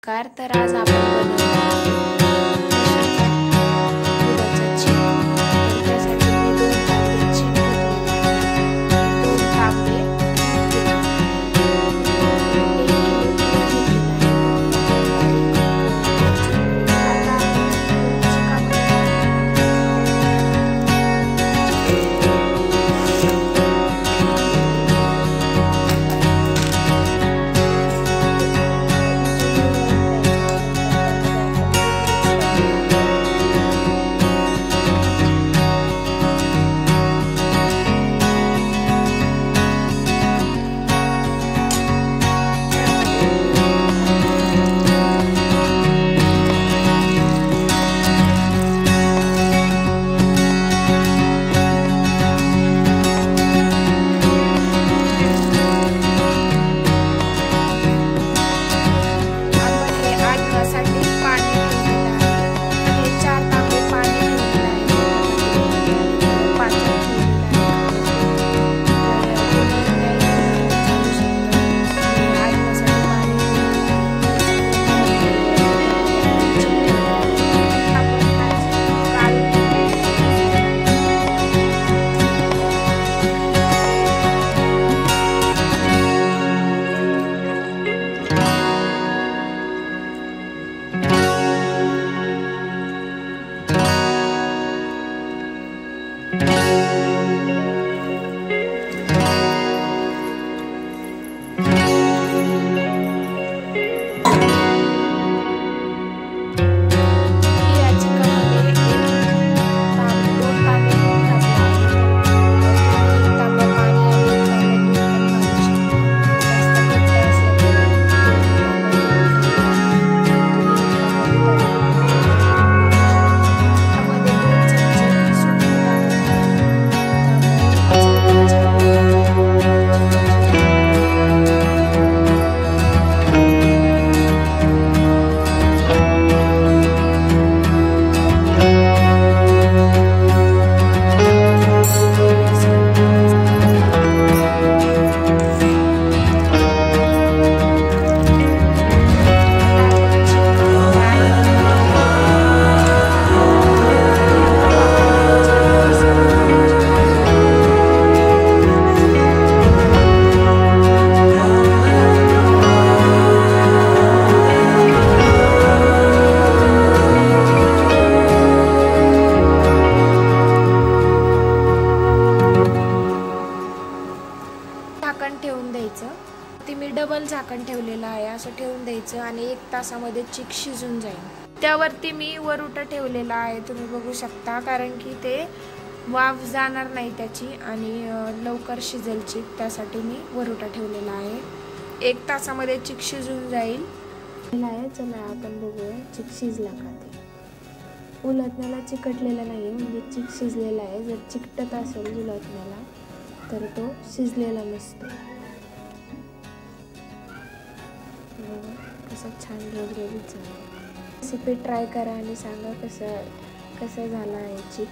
नमस्कार. तर आज आपण बनवणार आहोत दुधाचा चीक. तर त्यासाठी मी 2 तांबे चीक घेतलेले आहेत. 2 तांबे 1 किलो दूध घेतलेलं आहे. आता चिकामध्ये झाकण ठेवून द्यायचं. ते मी डबल झाकण ठेवलेलं आहे. असं ठेवून द्यायचं आणि 1 तासामध्ये चीक शिजून जाईल. त्यावरती मी वरुटा ठेवलेला आहे, तुम्ही बघू शकता, कारण की ते वाफ जाणार नाही त्याची आणि लवकर शिजेल चीक. त्यासाठी मी वरुटा ठेवलेला आहे. 1 तासामध्ये चीक शिजून जाईल. चला आपण बघूया चीक शिजला का ते. उलटण्याला चिकटलेला नाही, म्हणजे चीक शिजलेला आहे. जर चिकटत असेल उलटण्याला तर तो शिजलेला नसतो. कसं छान रबरबीत झालं. रेसिपी ट्राय करा आणि सांगा कसं झाला आहे चीक.